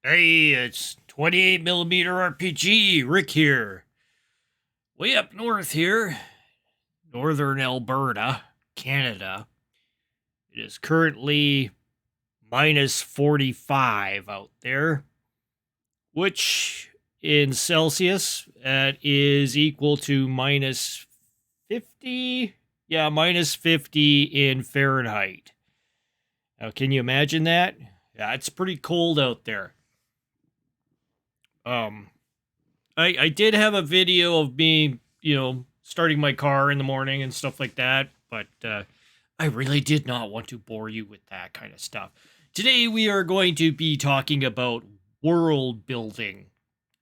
Hey, it's 28 millimeter RPG. Rick here. Way up north here, northern Alberta, Canada. It is currently minus 45 out there, which in Celsius that is equal to minus 50. Yeah, minus 50 in Fahrenheit. Now, can you imagine that? Yeah, it's pretty cold out there. Um, I did have a video of me, starting my car in the morning and stuff like that, but I really did not want to bore you with that kind of stuff. Today we are going to be talking about world building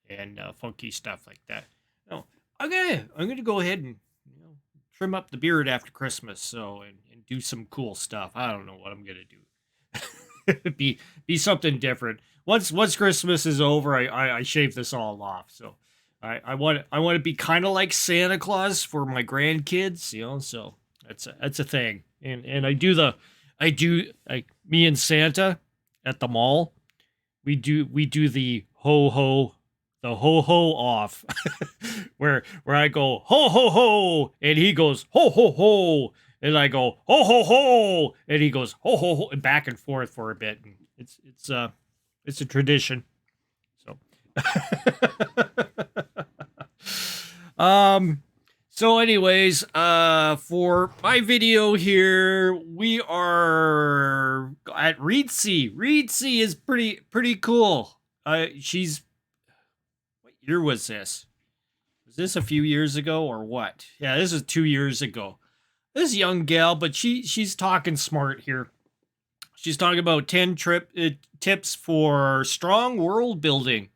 and funky stuff like that. Now, I'm gonna go ahead and trim up the beard after Christmas, and do some cool stuff. I don't know what I'm gonna do. be something different. Once Christmas is over, I shave this all off. So I want to be kind of like Santa Claus for my grandkids, So that's a thing. And me and Santa at the mall. We do the ho ho off, where I go ho ho ho and he goes ho ho ho and I go ho ho ho and he goes ho ho ho and back and forth for a bit. And it's a tradition. So um so anyways, for my video here, we are at Reedsy. Reedsy is pretty cool. She's What year was this? Was this a few years ago or what? Yeah, this is 2 years ago. This young gal, but she's talking smart here. She's talking about 10 tips for strong world building.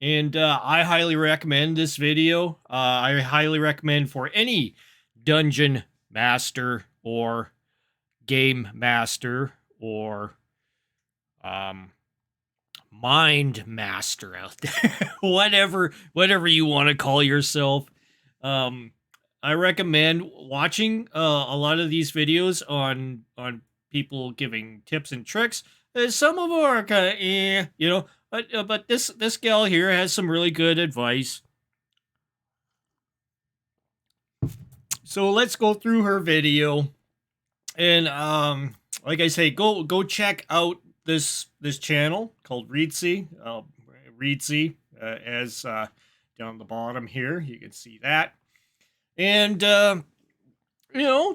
And I highly recommend this video. I highly recommend for any dungeon master or game master or um, mind master out there, whatever you want to call yourself. Um, I recommend watching a lot of these videos on people giving tips and tricks. Some of them are kind of but this gal here has some really good advice. So let's go through her video, and like I say, go check out this channel called Reedsy. Reedsy, as down the bottom here, you can see that, and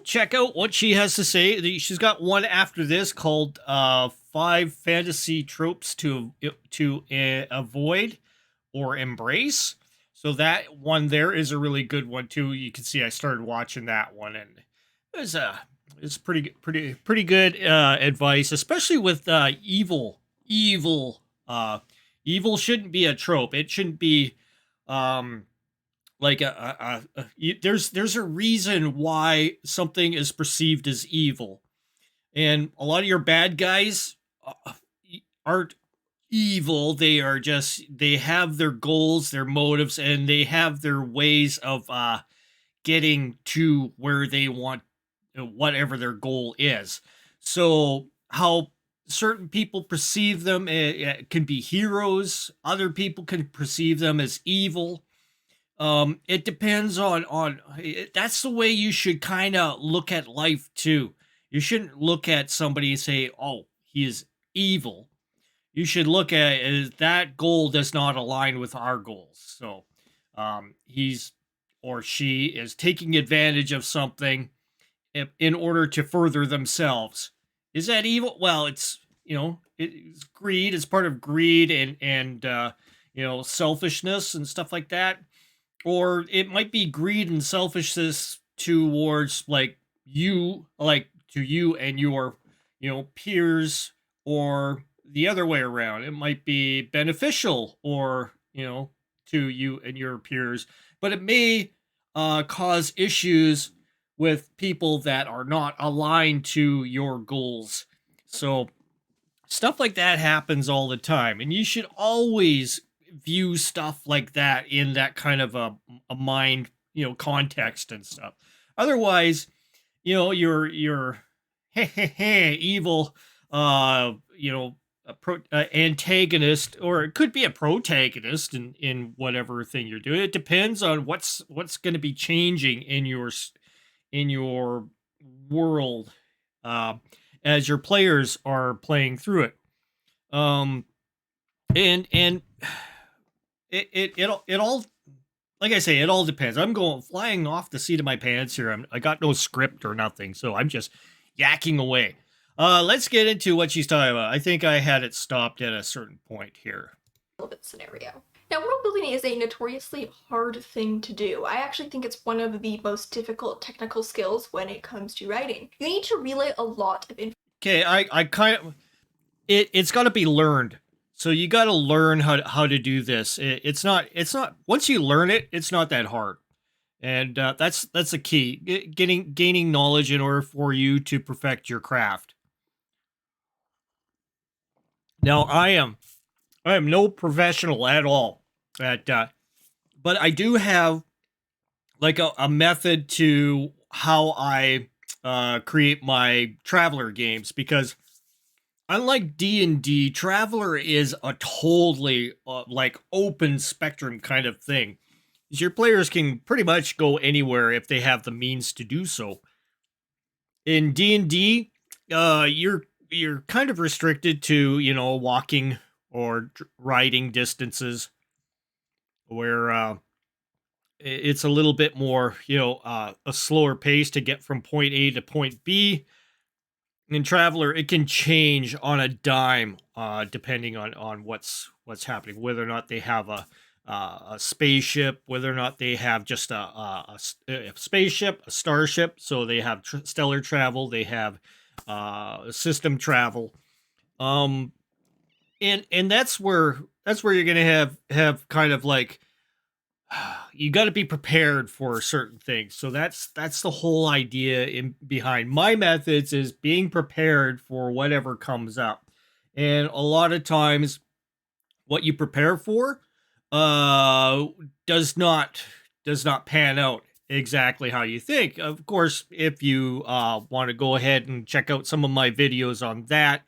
check out what she has to say. She's got one after this called 5 fantasy tropes to avoid or embrace. So that one there is a really good one too. You can see I started watching that one, and it's pretty good advice, especially with evil. Evil shouldn't be a trope. It shouldn't be like there's a reason why something is perceived as evil, and a lot of your bad guys aren't evil. They have their goals, their motives, and they have their ways of getting to where they want, whatever their goal is. So how certain people perceive them, it can be heroes. Other people can perceive them as evil. It depends on that's the way you should kind of look at life too. You shouldn't look at somebody and say, "Oh, he is evil." You should look at it as that goal does not align with our goals. So, he's or she is taking advantage of something in order to further themselves. Is that evil? Well, it's greed. It's part of greed and selfishness and stuff like that. Or it might be greed and selfishness towards like to you and your peers, or the other way around. It might be beneficial or to you and your peers, but it may cause issues with people that are not aligned to your goals. So stuff like that happens all the time, and you should always view stuff like that in that kind of a mind context and stuff. Otherwise, your evil antagonist, or it could be a protagonist in whatever thing you're doing. It depends on what's going to be changing in your world, uh, as your players are playing through it. Um, and it all, like I say, it all depends. I'm going flying off the seat of my pants here. I got no script or nothing, so I'm just yakking away. Let's get into what she's talking about. I think I had it stopped at a certain point here. Scenario. Now, world building is a notoriously hard thing to do. I actually think it's one of the most difficult technical skills when it comes to writing. You need to relay a lot of information. Okay, I kind of it's got to be learned. So you got to learn how to do this. It's not once you learn it, it's not that hard, and that's the key. Gaining knowledge in order for you to perfect your craft. Now I am no professional at all at but I do have like a method to how I create my traveler games, because unlike D&D, Traveler is a totally like open spectrum kind of thing. Your players can pretty much go anywhere if they have the means to do so. In D&D, you're kind of restricted to, walking or riding distances, where it's a little bit more, a slower pace to get from point A to point B. In Traveler, it can change on a dime, depending on what's happening, whether or not they have a spaceship, whether or not they have just a spaceship, a starship. So they have stellar travel, they have system travel, um, and that's where you're gonna have kind of like, you got to be prepared for certain things. So that's the whole idea in behind my methods, is being prepared for whatever comes up. And a lot of times what you prepare for uh does not pan out exactly how you think. Of course, if you want to go ahead and check out some of my videos on that,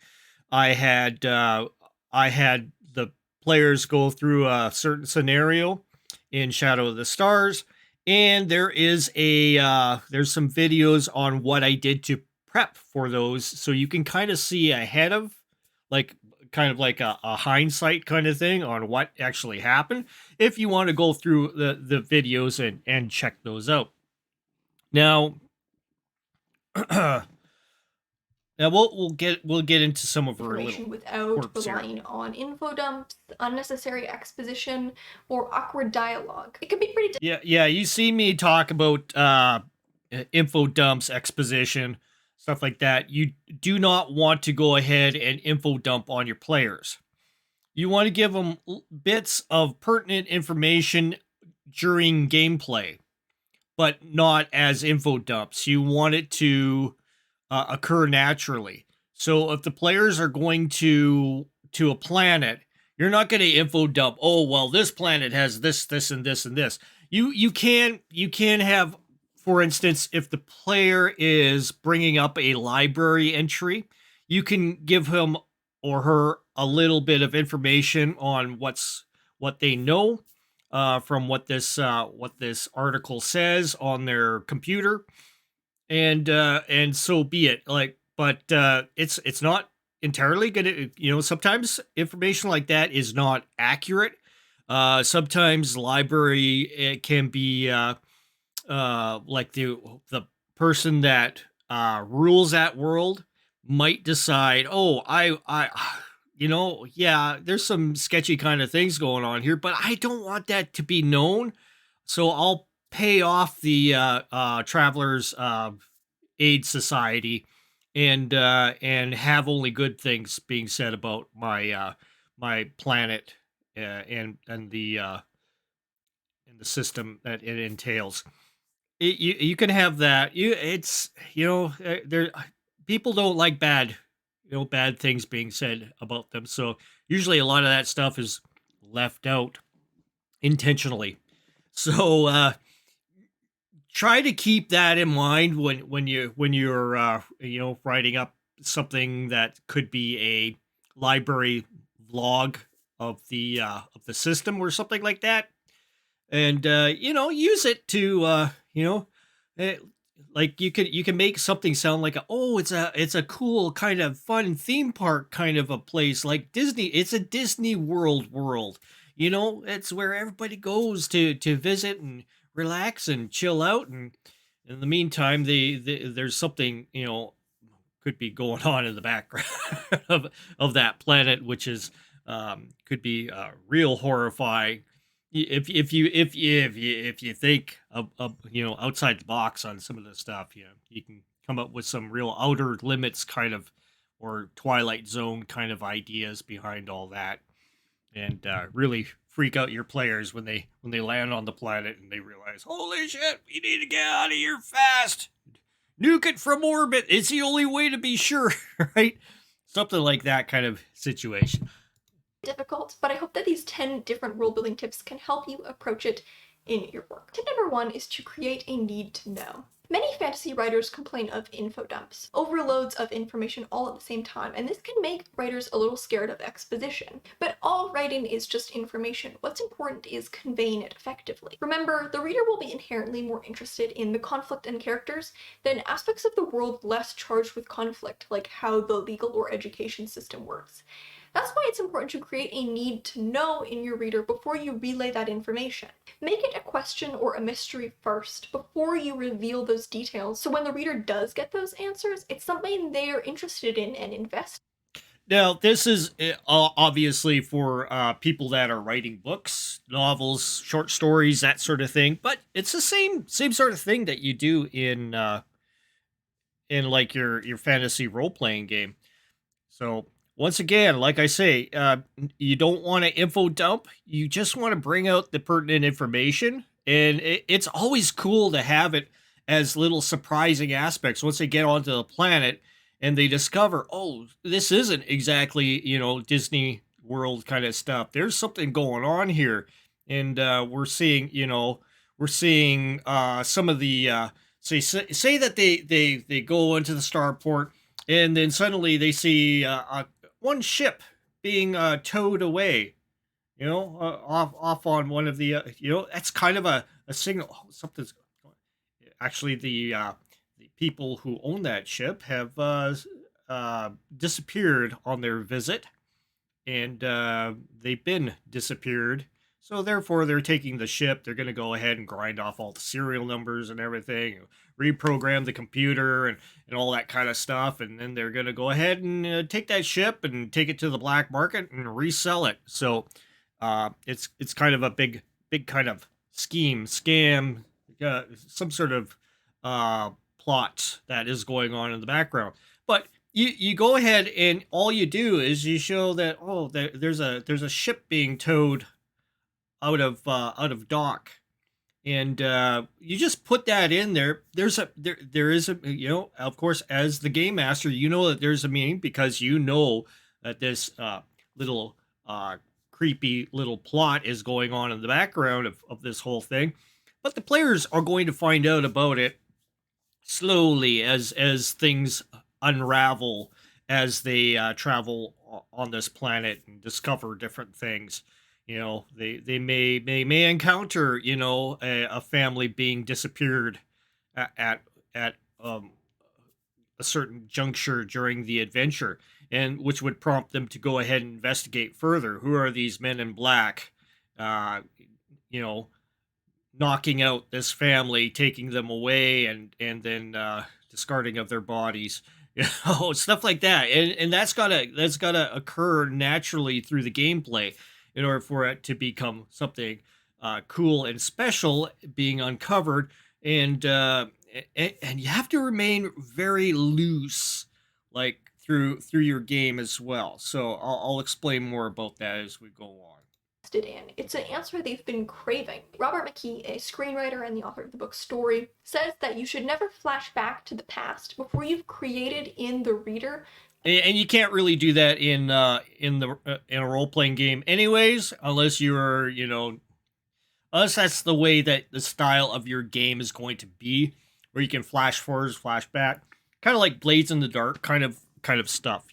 I had I had the players go through a certain scenario in Shadow of the Stars, and there's some videos on what I did to prep for those, so you can kind of see ahead of, like, kind of like a hindsight kind of thing on what actually happened, if you want to go through the videos and check those out. Now, now we'll get into some of her little Without quirks here. relying on info dumps, unnecessary exposition, or awkward dialogue. It can be pretty Yeah. You see me talk about info dumps, exposition, stuff like that. You do not want to go ahead and info dump on your players. You want to give them bits of pertinent information during gameplay, but not as info dumps. You want it to occur naturally. So if the players are going to a planet, you're not going to info dump. Oh well, this planet has this, and this, and this. You can have, for instance, if the player is bringing up a library entry, you can give him or her a little bit of information on what they know, from what this article says on their computer, and so be it. Like, but it's not entirely gonna, sometimes information like that is not accurate. Sometimes library, it can be like the person that rules that world might decide, oh, I yeah, there's some sketchy kind of things going on here, but I don't want that to be known, so I'll pay off the travelers aid society, and have only good things being said about my planet, and the system that it entails. You can have that. There, people don't like bad things being said about them. So usually a lot of that stuff is left out intentionally. So try to keep that in mind when you're writing up something that could be library log of the system or something like that, and use it to eh, like you can make something sound like it's a cool kind of fun theme park kind of a place like Disney. It's a Disney World. It's where everybody goes to visit and relax and chill out, and in the meantime there's something could be going on in the background of that planet, which is could be real horrifying. If you think of outside the box on some of this stuff, you can come up with some real outer limits kind of or Twilight Zone kind of ideas behind all that, and really freak out your players when they land on the planet and they realize, holy shit, we need to get out of here fast. Nuke it from orbit. It's the only way to be sure, right? Something like that kind of situation. Difficult, but I hope that these 10 different role building tips can help you approach it in your work. Tip number 1 is to create a need to know. Many fantasy writers complain of info dumps, overloads of information all at the same time, and this can make writers a little scared of exposition. But all writing is just information. What's important is conveying it effectively. Remember, the reader will be inherently more interested in the conflict and characters than aspects of the world less charged with conflict, like how the legal or education system works. That's why it's important to create a need to know in your reader before you relay that information. Make it a question or a mystery first before you reveal those details, so when the reader does get those answers, it's something they are interested in and invest. Now, this is obviously for people that are writing books, novels, short stories, that sort of thing. But it's the same sort of thing that you do in like your fantasy role playing game. So once again, like I say, you don't want to info dump. You just want to bring out the pertinent information, and it's always cool to have it as little surprising aspects once they get onto the planet and they discover, oh, this isn't exactly Disney World kind of stuff. There's something going on here, and we're seeing some of the say that they go into the starport, and then suddenly they see one ship being towed away, off on one of the, that's kind of a signal. Oh, something's actually the people who own that ship have disappeared on their visit, and they've been disappeared. So therefore, they're taking the ship. They're going to go ahead and grind off all the serial numbers and everything, reprogram the computer and all that kind of stuff, and then they're going to go ahead and take that ship and take it to the black market and resell it. So it's kind of a big kind of scam, some sort of plot that is going on in the background. But you go ahead and all you do is you show that there's a ship being towed out of dock, and you just put that in there. There is a, of course, as the game master, that there's a meaning because that this little creepy little plot is going on in the background of this whole thing, but the players are going to find out about it slowly as things unravel, as they travel on this planet and discover different things. They may encounter a family being disappeared at a certain juncture during the adventure, and which would prompt them to go ahead and investigate further. Who are these men in black? You know, knocking out this family, taking them away, and then discarding of their bodies. Stuff like that, and that's gotta occur naturally through the gameplay in order for it to become something cool and special being uncovered, and and you have to remain very loose, like through your game as well. So I'll explain more about that as we go on. In. It's an answer they've been craving. Robert McKee, a screenwriter and the author of the book Story, says that you should never flash back to the past before you've created in the reader. And you can't really do that in a role playing game, anyways, unless you're unless that's the way that the style of your game is going to be, where you can flash forwards, flash back, kind of like Blades in the Dark kind of stuff.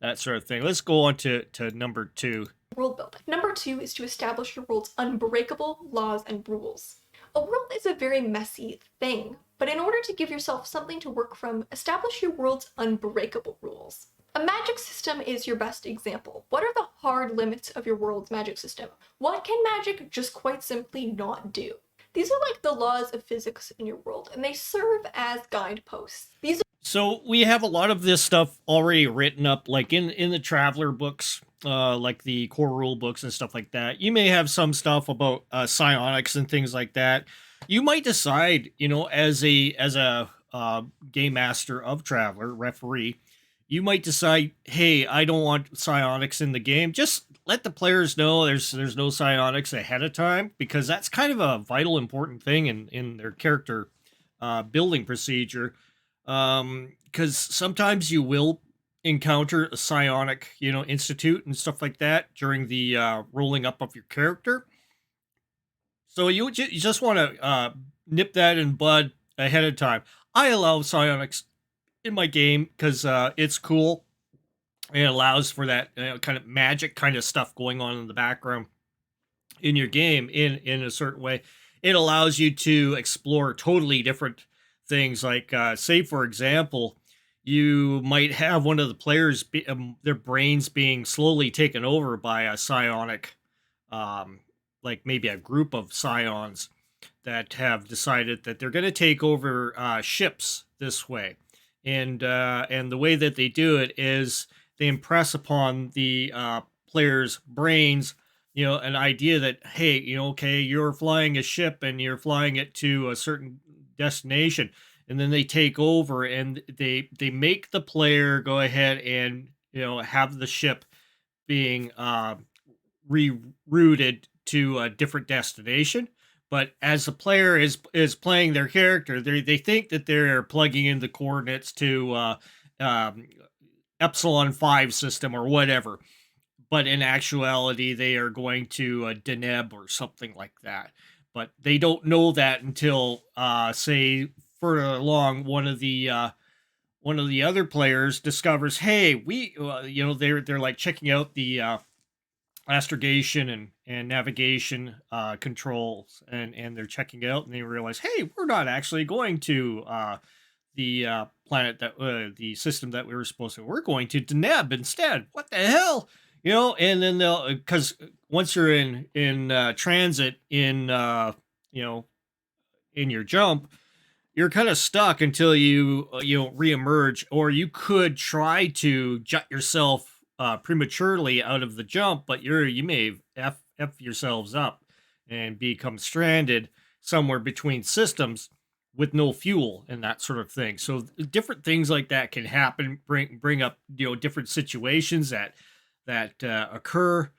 that sort of thing. Let's go on to number two. World building. Number 2 is to establish your world's unbreakable laws and rules. A world is a very messy thing, but in order to give yourself something to work from, establish your world's unbreakable rules. A magic system is your best example. What are the hard limits of your world's magic system? What can magic just quite simply not do? These are like the laws of physics in your world, and they serve as guideposts. These So we have a lot of this stuff already written up, like in the traveler books, like the core rule books and stuff like that. You may have some stuff about psionics and things like that. You might decide, as a game master of traveler referee, you might decide, hey, I don't want psionics in the game. Just let the players know there's no psionics ahead of time, because that's kind of a vital important thing in their character building procedure, because sometimes you will encounter a psionic, institute and stuff like that during the rolling up of your character. So you just want to nip that in bud ahead of time. I allow psionics in my game because it's cool. It allows for that kind of magic kind of stuff going on in the background in your game in a certain way. It allows you to explore totally different things, like say for example, you might have one of the players their brains being slowly taken over by a psionic, like maybe a group of scions that have decided that they're going to take over ships this way. And the way that they do it is they impress upon the players' brains, an idea that, hey, okay, you're flying a ship and you're flying it to a certain destination, and then they take over and they make the player go ahead and have the ship being rerouted to a different destination. But as the player is playing their character, they think that they're plugging in the coordinates to um, Epsilon 5 system or whatever. But in actuality, they are going to Deneb or something like that. But they don't know that until, say, further along, one of the other players discovers, hey, they're like checking out the astrogation and navigation controls, and they're checking it out, and they realize, hey, we're not actually going to the planet that the system that we were supposed to. We're going to Deneb instead. What the hell? And then they'll, because once you're in transit you know in your jump, you're kind of stuck until you reemerge, or you could try to jut yourself prematurely out of the jump, but you may f yourselves up and become stranded somewhere between systems with no fuel and that sort of thing. So different things like that can happen, bring up different situations that occur.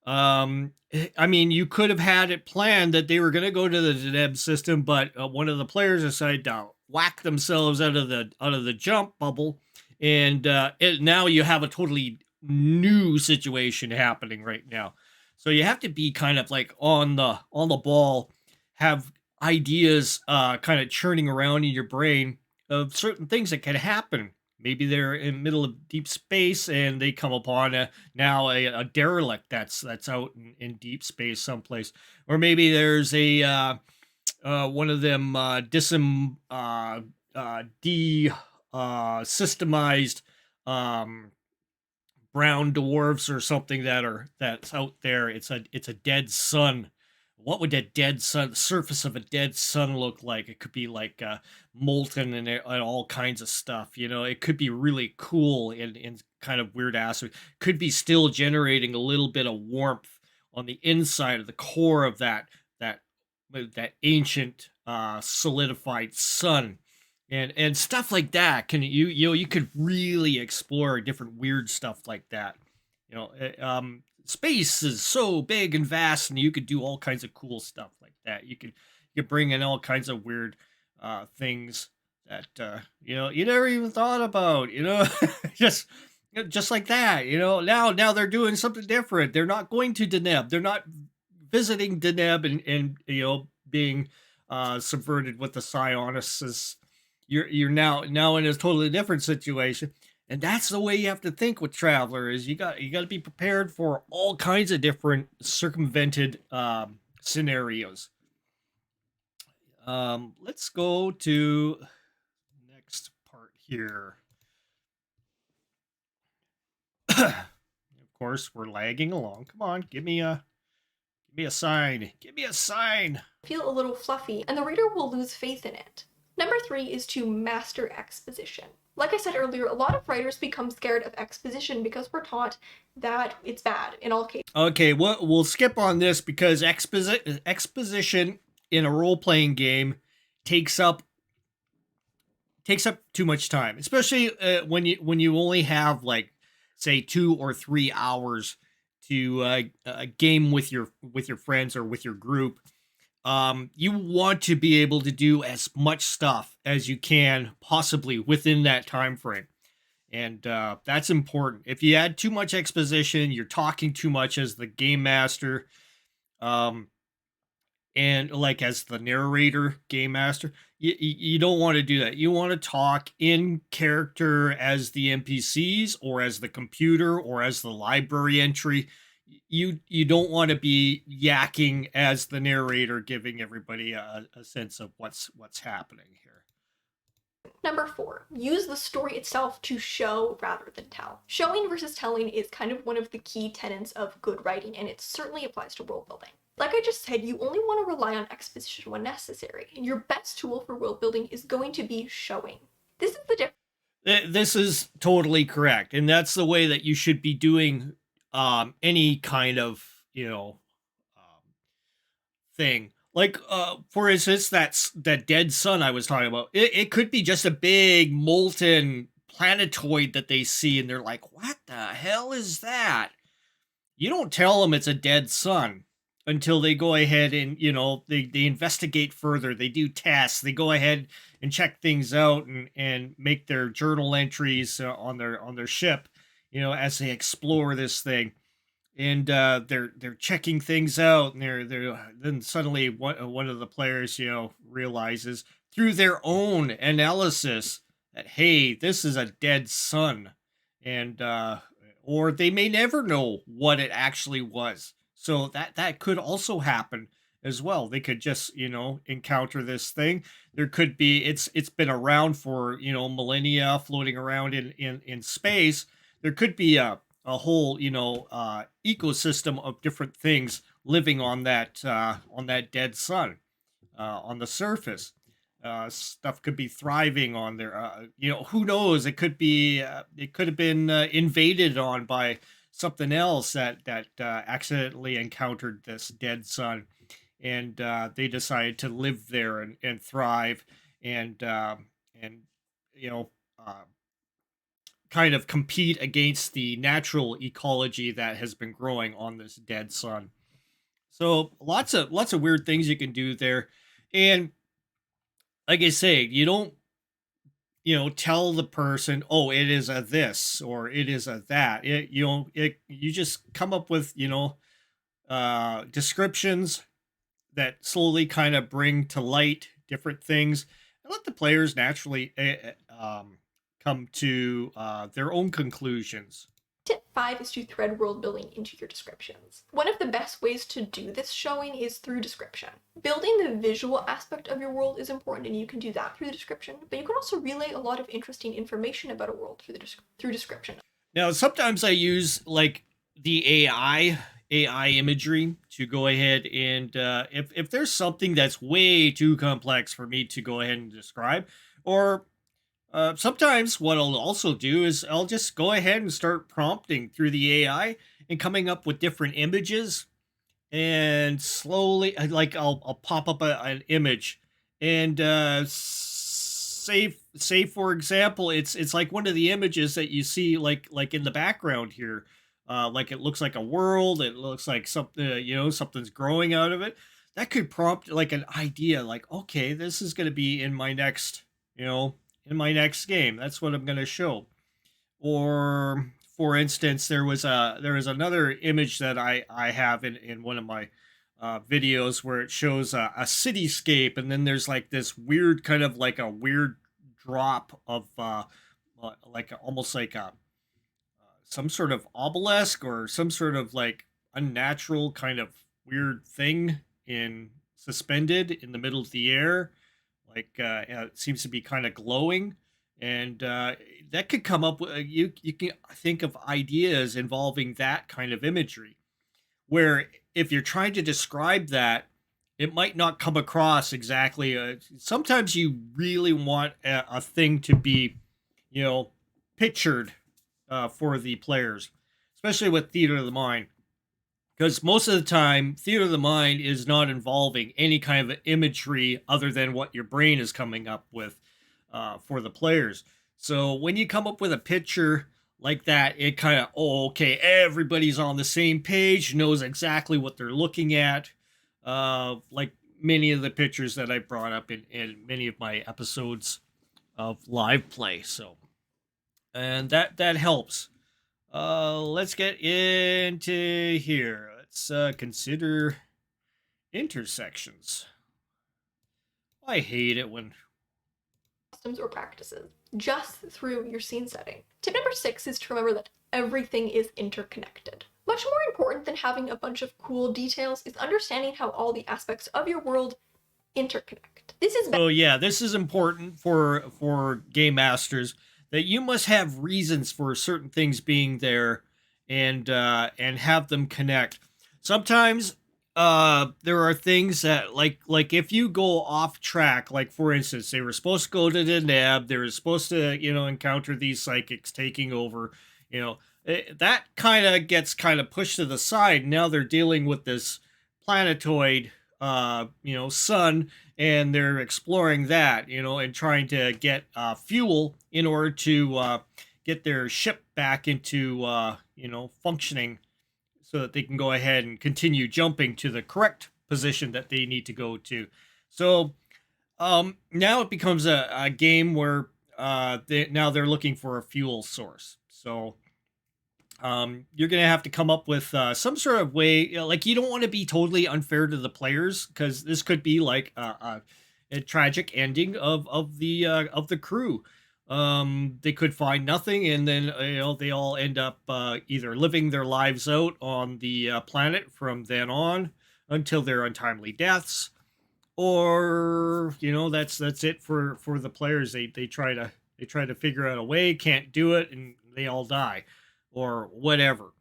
I mean, you could have had it planned that they were going to go to the Deneb system, but one of the players decided to whack themselves out of the jump bubble, and now you have a totally new situation happening right now. So you have to be kind of like on the ball, have ideas kind of churning around in your brain of certain things that can happen. Maybe they're in the middle of deep space and they come upon a derelict that's out in deep space someplace, or maybe there's a one of them de systemized um, brown dwarfs or something that's out there. It's a dead sun. What would that dead sun surface of a dead sun look like? It could be like molten and all kinds of stuff. It could be really cool and kind of weird ass. It could be still generating a little bit of warmth on the inside of the core of that that ancient solidified sun, and stuff like that. Can you could really explore different weird stuff like that. Space is so big and vast, and you could do all kinds of cool stuff like that. You could bring in all kinds of weird things that you never even thought about. just just like that. Now they're doing something different. They're not going to Deneb. They're not visiting Deneb and being subverted with the psionists. You're now in a totally different situation, And that's the way you have to think with Traveler is you got to be prepared for all kinds of different circumvented scenarios. Let's go to next part here. Of course, we're lagging along. Come on, give me a sign. Give me a sign. Feel a little fluffy, and the reader will lose faith in it. Number 3 is to master exposition. Like I said earlier, a lot of writers become scared of exposition because we're taught that it's bad in all cases. Okay, we'll skip on this because exposition in a role playing game takes up too much time, especially when you only have like say 2 or 3 hours to game with your friends or with your group. You want to be able to do as much stuff as you can possibly within that time frame. And that's important. If you add too much exposition, you're talking too much as the game master, um, and like as the narrator, game master. You don't want to do that. You want to talk in character as the NPCs or as the computer or as the library entry. You don't want to be yakking as the narrator, giving everybody a sense of what's happening here. Number 4, use the story itself to show rather than tell. Showing versus telling is kind of one of the key tenets of good writing, and it certainly applies to world building. Like I just said, you only want to rely on exposition when necessary, and your best tool for world building is going to be showing. This is the difference. This is totally correct, and that's the way that you should be doing any kind of thing. Like for instance, that dead sun I was talking about. It could be just a big molten planetoid that they see, and they're like, "What the hell is that?" You don't tell them it's a dead sun until they go ahead and they investigate further. They do tests. They go ahead and check things out and make their journal entries on their ship, as they explore this thing. And they're checking things out, and they're then suddenly one of the players realizes through their own analysis that, hey, this is a dead sun, and or they may never know what it actually was. So that could also happen as well. They could just encounter this thing. There could be it's been around for millennia, floating around in space. There could be a whole ecosystem of different things living on that dead sun on the surface. Stuff could be thriving on there. Who knows? It could have been invaded on by something else that accidentally encountered this dead sun, and they decided to live there and thrive and you know uh, kind of compete against the natural ecology that has been growing on this dead sun. So lots of weird things you can do there, and like I say, you don't tell the person, oh, it is a this or it is a that. You just come up with descriptions that slowly kind of bring to light different things and let the players naturally come to their own conclusions. Tip 5 is to thread world building into your descriptions. One of the best ways to do this showing is through description. Building the visual aspect of your world is important, and you can do that through the description, but you can also relay a lot of interesting information about a world through description. Now, sometimes I use like the AI imagery to go ahead and if there's something that's way too complex for me to go ahead and describe, or sometimes what I'll also do is I'll just go ahead and start prompting through the AI and coming up with different images, and slowly like I'll pop up an image and say for example it's like one of the images that you see like in the background here, like it looks like a world, it looks like something, something's growing out of it. That could prompt like an idea, like, okay, this is going to be in my next game. That's what I'm going to show. Or for instance, there was another image that I have in one of my videos where it shows a cityscape, and then there's like this weird kind of like a weird drop of almost like a some sort of obelisk or some sort of like unnatural kind of weird thing in suspended in the middle of the air. It seems to be kind of glowing, and that could come up with you can think of ideas involving that kind of imagery. Where if you're trying to describe that, it might not come across exactly. Sometimes you really want a thing to be, you know, pictured for the players, especially with theater of the mind. Because most of the time, theater of the mind is not involving any kind of imagery other than what your brain is coming up with for the players. So when you come up with a picture like that, it kind of, oh, okay, everybody's on the same page, knows exactly what they're looking at. Like many of the pictures that I brought up in many of my episodes of live play. So, and that helps. Let's get into here. Let's consider intersections. I hate it when customs or practices just through your scene setting. Tip number 6 is to remember that everything is interconnected. Much more important than having a bunch of cool details is understanding how all the aspects of your world interconnect. so yeah, this is important for game masters that you must have reasons for certain things being there and have them connect. Sometimes there are things that like if you go off track, like for instance, they were supposed to go to the nab, they were supposed to, encounter these psychics taking over, that kind of gets kind of pushed to the side. Now they're dealing with this planetoid sun, and they're exploring that, and trying to get fuel in order to get their ship back into functioning so that they can go ahead and continue jumping to the correct position that they need to go to. So now it becomes a game where now they're looking for a fuel source. So you're going to have to come up with some sort of way, like you don't want to be totally unfair to the players, because this could be like a tragic ending of the crew. They could find nothing, and then they all end up either living their lives out on the planet from then on until their untimely deaths, or that's it for the players. They try to figure out a way, can't do it, and they all die or whatever.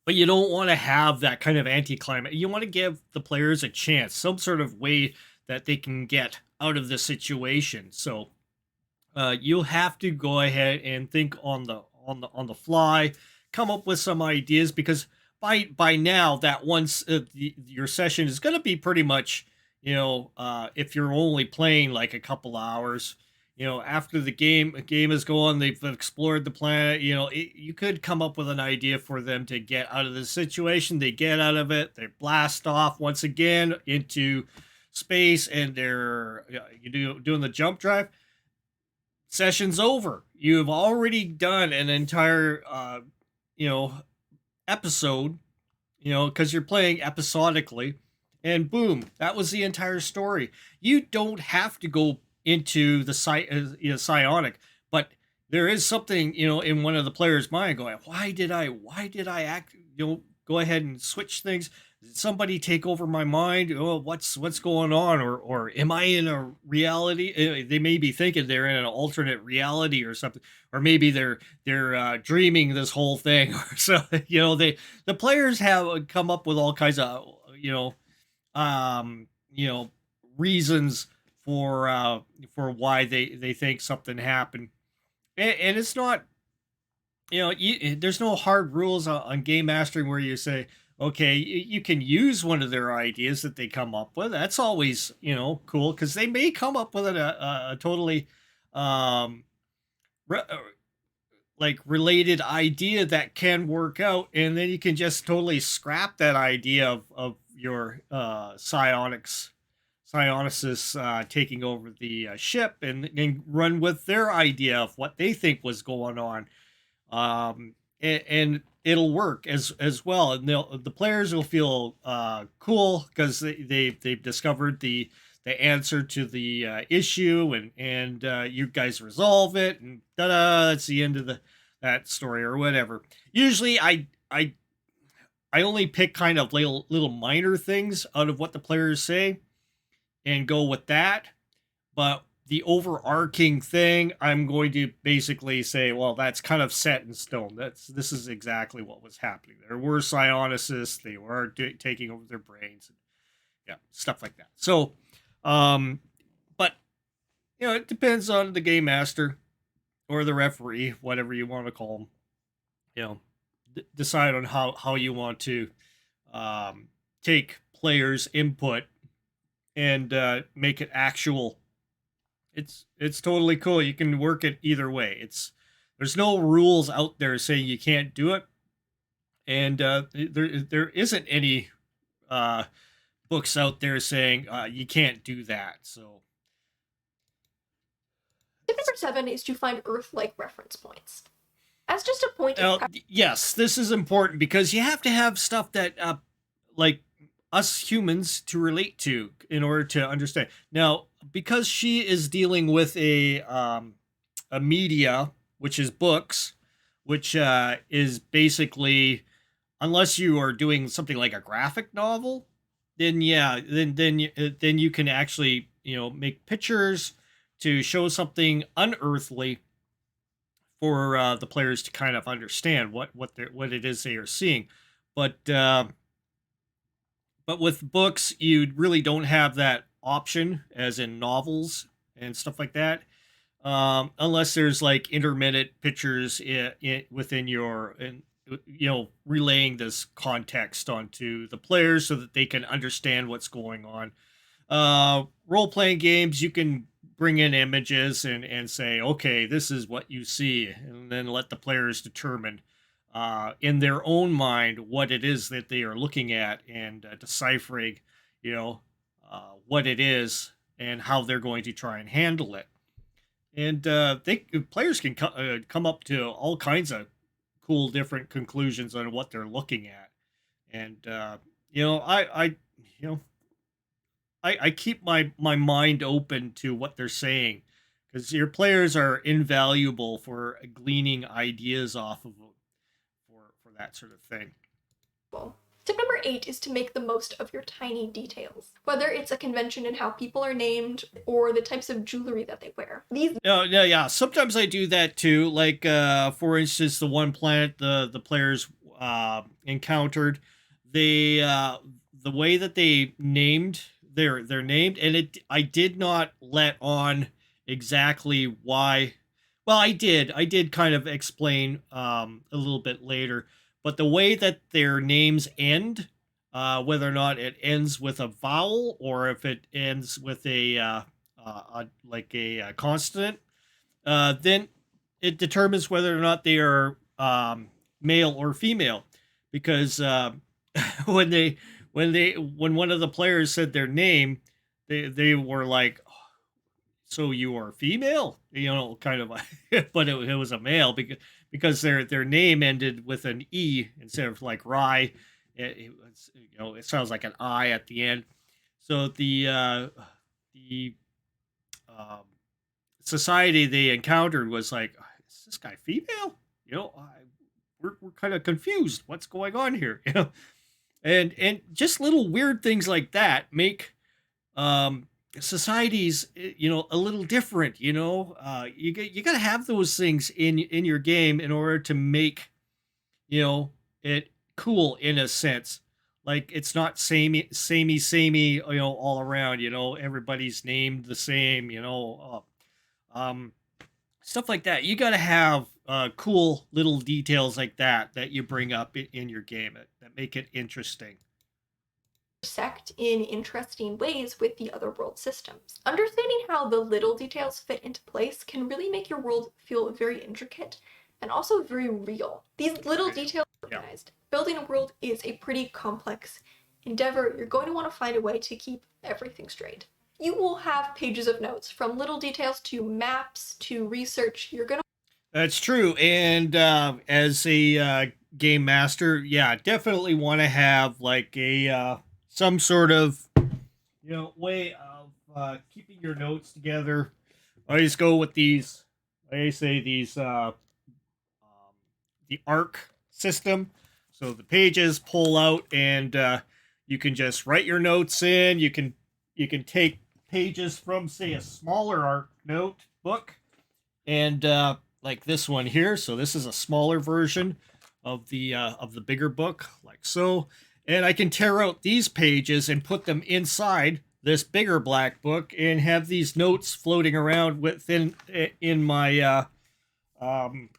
But you don't want to have that kind of anticlimax. You want to give the players a chance, some sort of way that they can get out of the situation. So you'll have to go ahead and think on the fly, come up with some ideas, because by now that once your session is going to be pretty much, if you're only playing like a couple hours, after the game is going, they've explored the planet, you could come up with an idea for them to get out of the situation. They get out of it, they blast off once again into space, and they're doing the jump drive. Session's over. You've already done an entire episode, because you're playing episodically, and boom, that was the entire story. You don't have to go into the psionic, but there is something in one of the players' mind going, why did I act, go ahead and switch things? Did somebody take over my mind? Oh, what's going on? Or am I in a reality? They may be thinking they're in an alternate reality or something, or maybe they're dreaming this whole thing. So the players have come up with all kinds of um, reasons for why they think something happened, and it's not, there's no hard rules on game mastering where you say, okay, you can use one of their ideas that they come up with. That's always cool, because they may come up with a totally um re- uh, like related idea that can work out, and then you can just totally scrap that idea of your psionicus taking over the ship, and run with their idea of what they think was going on. And it'll work as well, and the players will feel cool, because they've discovered the the answer to the issue, and you guys resolve it, and da-da, that's the end of the that story or whatever. Usually I only pick kind of little minor things out of what the players say and go with that. But the overarching thing, I'm going to basically say, well, that's kind of set in stone. This is exactly what was happening. There were psionicists. They were taking over their brains. Yeah, stuff like that. So, um, but it depends on the game master or the referee, whatever you want to call them. Decide on how you want to take players' input and make it actual. It's totally cool. You can work it either way. There's no rules out there saying you can't do it, and there isn't any books out there saying you can't do that. So Tip number 7 is to find Earth-like reference points. As just a point of yes, this is important because you have to have stuff that like us humans to relate to in order to understand. Now, because she is dealing with a media, which is books, which is basically, unless you are doing something like a graphic novel, then then you can actually make pictures to show something unearthly for the players to kind of understand what it is they are seeing. But with books, you really don't have that option, as in novels and stuff like that, unless there's like intermittent pictures within your, and relaying this context onto the players so that they can understand what's going on. Role-playing games, you can bring in images and say, okay, this is what you see, and then let the players determine in their own mind what it is that they are looking at, and deciphering, what it is and how they're going to try and handle it. And players can come up to all kinds of cool different conclusions on what they're looking at. And I keep my mind open to what they're saying, because your players are invaluable for gleaning ideas off of them for that sort of thing. Well, tip number 8 is to make the most of your tiny details. Whether it's a convention in how people are named or the types of jewelry that they wear. Yeah. Sometimes I do that too. Like for instance, the one planet the players encountered, they the way that they named they're named, and I did not let on exactly why. Well, I did kind of explain a little bit later, but the way that their names end, whether or not it ends with a vowel or if it ends with a like a consonant, then it determines whether or not they are male or female. Because when when one of the players said their name, they were like, "So you are female?" Kind of, but it was a male because their name ended with an E instead of like Rye. It sounds like an I at the end. So the society they encountered was like, "Is this guy female?" We're kind of confused. What's going on here? And just little weird things like that make societies a little different. You got to have those things in your game in order to make it cool, in a sense. Like, it's not samey all around. Everybody's named the same. Stuff like that. You got to have cool little details like that you bring up in your game that make it interesting. Intersect in interesting ways with the other world systems. Understanding how the little details fit into place can really make your world feel very intricate and also very real. These little details are organized. Building a world is a pretty complex endeavor. You're going to want to find a way to keep everything straight. You will have pages of notes, from little details to maps to research. That's true. And as a game master, yeah, definitely want to have like a some sort of way of keeping your notes together, I always go with these. I say these the arc system. So the pages pull out, and you can just write your notes in. You can take pages from, say, a smaller arc notebook, and like this one here. So this is a smaller version of the bigger book, like so. And I can tear out these pages and put them inside this bigger black book, and have these notes floating around in my um,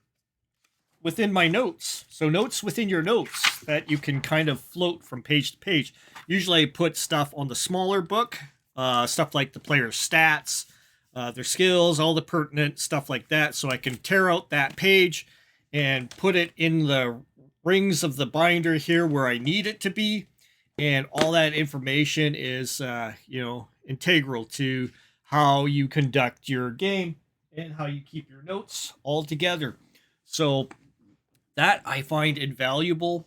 within my notes. So notes within your notes that you can kind of float from page to page. Usually I put stuff on the smaller book, stuff like the player's stats, their skills, all the pertinent stuff like that. So I can tear out that page and put it in the rings of the binder here where I need it to be. And all that information is, integral to how you conduct your game and how you keep your notes all together. So that I find invaluable.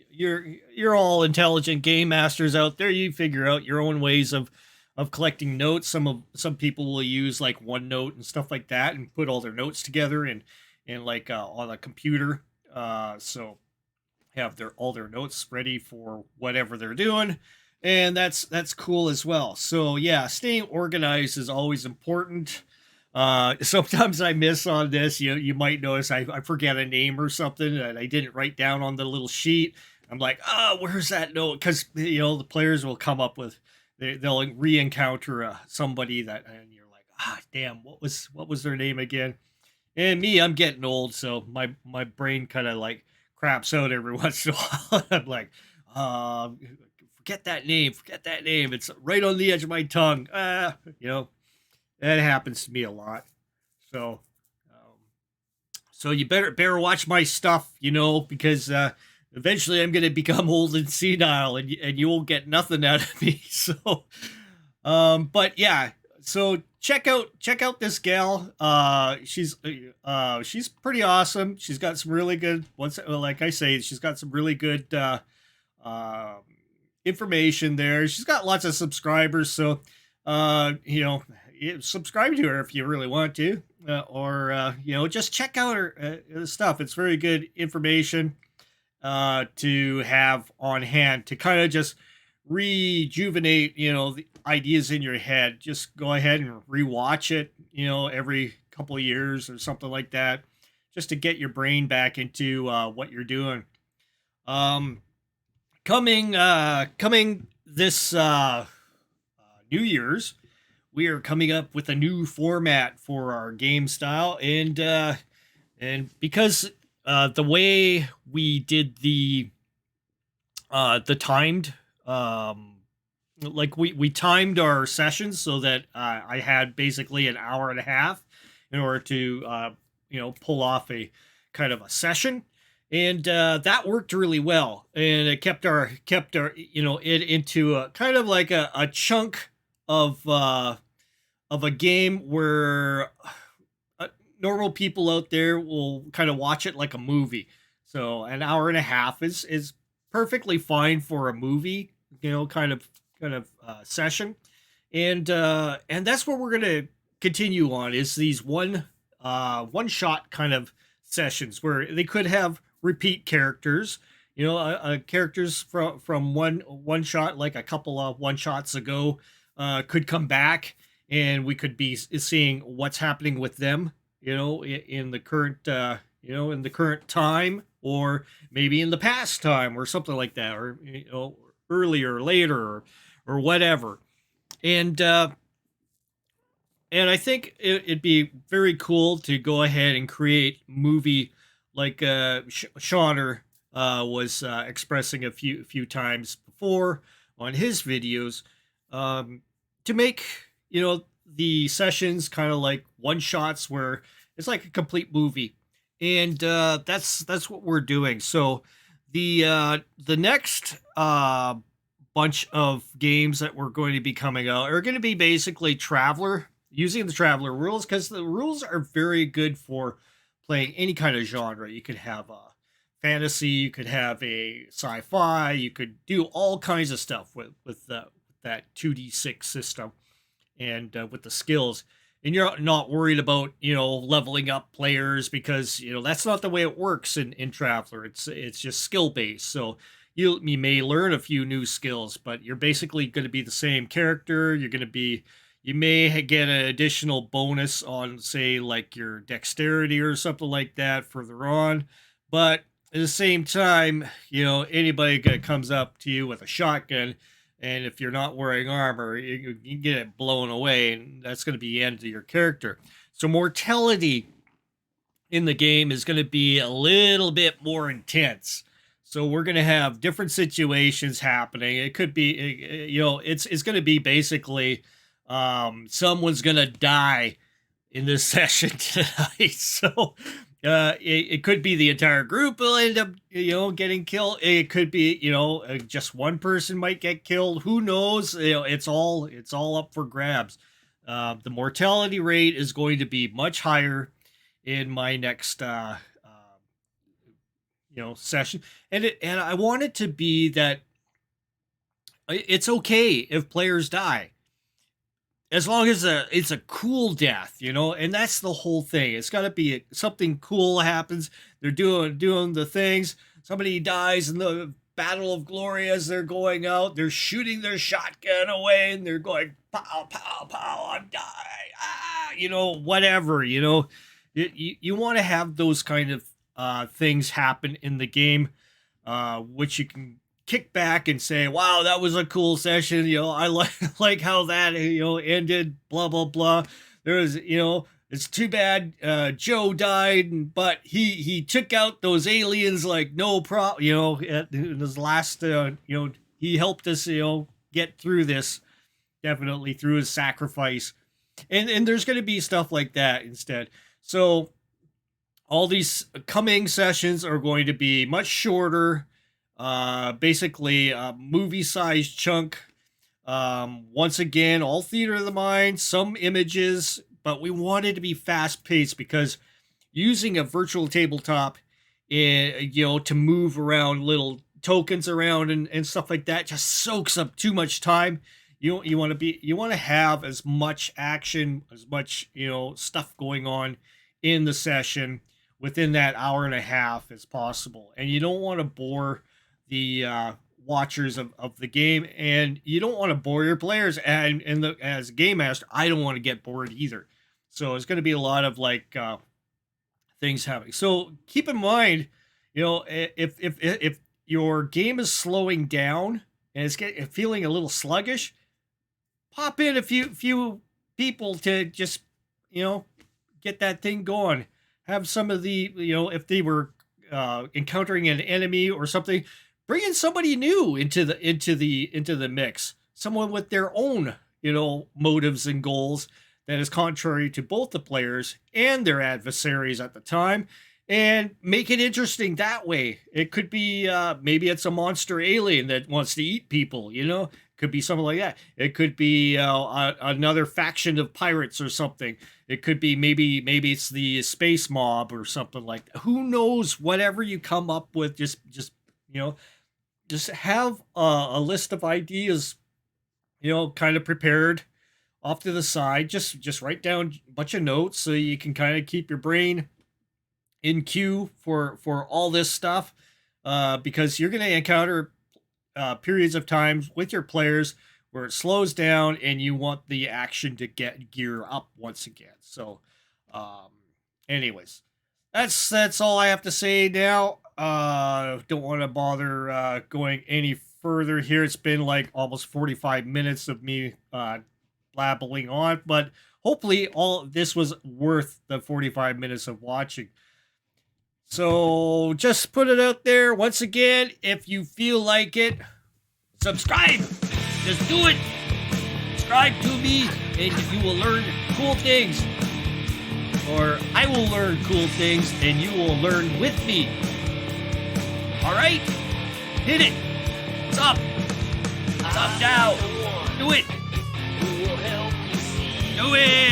You're all intelligent game masters out there. You figure out your own ways of collecting notes. Some people will use like OneNote and stuff like that, and put all their notes together and like on a computer. So have all their notes ready for whatever they're doing, and that's cool as well. So yeah, staying organized is always important. Sometimes I miss on this. You might notice I forget a name or something that I didn't write down on the little sheet. I'm like, oh, where's that note? Because the players will come up with, they'll re-encounter somebody that, and you're like, damn, what was their name again? And me, I'm getting old, so my brain kind of like craps out every once in a while. I'm like, uh, forget that name, forget that name. It's right on the edge of my tongue. That happens to me a lot. So, um, so you better watch my stuff, because eventually I'm going to become old and senile, and you won't get nothing out of me. So, but yeah, so check out this gal. She's pretty awesome. She's got some really good. Like I say, she's got some really good uh, information there. She's got lots of subscribers, so subscribe to her if you really want to, or just check out her stuff. It's very good information to have on hand to kind of just rejuvenate the ideas in your head. Just go ahead and rewatch it every couple of years or something like that, just to get your brain back into what you're doing. um coming this New Year's, we are coming up with a new format for our game style, and because the way we did the timed, like we timed our sessions so that I had basically an hour and a half in order to pull off a kind of a session, and that worked really well, and it kept our it into a kind of like a chunk of a game where normal people out there will kind of watch it like a movie. So an hour and a half is perfectly fine for a movie, kind of session, and that's what we're gonna continue on, is these one shot kind of sessions where they could have repeat characters. Characters from one shot, like a couple of one shots ago, could come back, and we could be seeing what's happening with them, in the current, in the current time, or maybe in the past time, or something like that, or earlier, later, or whatever. And I think it'd be very cool to go ahead and create movie, like Shauner was expressing a few times before on his videos, to make the sessions kind of like one shots where it's like a complete movie, and that's what we're doing. So the next bunch of games that we're going to be coming out are going to be basically Traveler, using the Traveler rules, because the rules are very good for playing any kind of genre. You could have a fantasy, you could have a sci-fi, you could do all kinds of stuff with that 2d6 system. and with the skills. And you're not worried about, leveling up players because, that's not the way it works in Traveler. It's just skill based. So you may learn a few new skills, but you're basically going to be the same character. You may get an additional bonus on, say, like your dexterity or something like that further on. But at the same time, anybody that comes up to you with a shotgun, and if you're not wearing armor, you get it blown away, and that's going to be the end of your character. So mortality in the game is going to be a little bit more intense. So we're going to have different situations happening. It could be, it's going to be basically someone's going to die in this session tonight. So it could be the entire group will end up, getting killed. It could be, just one person might get killed. Who knows? It's all up for grabs. The mortality rate is going to be much higher in my next, session. And I want it to be that it's okay if players die, as long as it's a cool death, and that's the whole thing. It's got to be something cool happens. They're doing the things. Somebody dies in the Battle of Glory as they're going out. They're shooting their shotgun away, and they're going pow pow pow. I'm die. Whatever. You want to have those kind of things happen in the game, which you can kick back and say, wow, that was a cool session. I like how that, ended, blah, blah, blah. There was, it's too bad Joe died, but he took out those aliens like no problem, in his last, he helped us, get through this, definitely through his sacrifice. And there's going to be stuff like that instead. So all these coming sessions are going to be much shorter, basically a movie-sized chunk. Once again, all theater of the mind, some images, but we wanted to be fast-paced because using a virtual tabletop, to move around little tokens around and stuff like that just soaks up too much time. You want to have as much action, as much, stuff going on in the session within that hour and a half as possible. And you don't want to bore the watchers of the game, and you don't want to bore your players. And as a game master, I don't want to get bored either. So it's going to be a lot of things happening. So keep in mind, if your game is slowing down and it's feeling a little sluggish, pop in a few people to just get that thing going. Have some of the if they were encountering an enemy or something, bring in somebody new into the mix, someone with their own motives and goals that is contrary to both the players and their adversaries at the time, and make it interesting that way. It could be maybe it's a monster alien that wants to eat people, could be something like that. It could be another faction of pirates or something. It could be maybe it's the space mob or something like that. Who knows? Whatever you come up with, just have a list of ideas, kind of prepared off to the side. Just write down a bunch of notes so you can kind of keep your brain in queue for all this stuff, because you're going to encounter periods of times with your players where it slows down and you want the action to gear up once again. So anyways, that's all I have to say now. Don't want to bother going any further here. It's been like almost 45 minutes of me blabbling on, but hopefully all this was worth the 45 minutes of watching. So just put it out there. Once again, if you feel like it, subscribe. Just do it. Subscribe to me and you will learn cool things. Or I will learn cool things and you will learn with me. All right? Hit it. It's up. It's up now. Do it. Do it.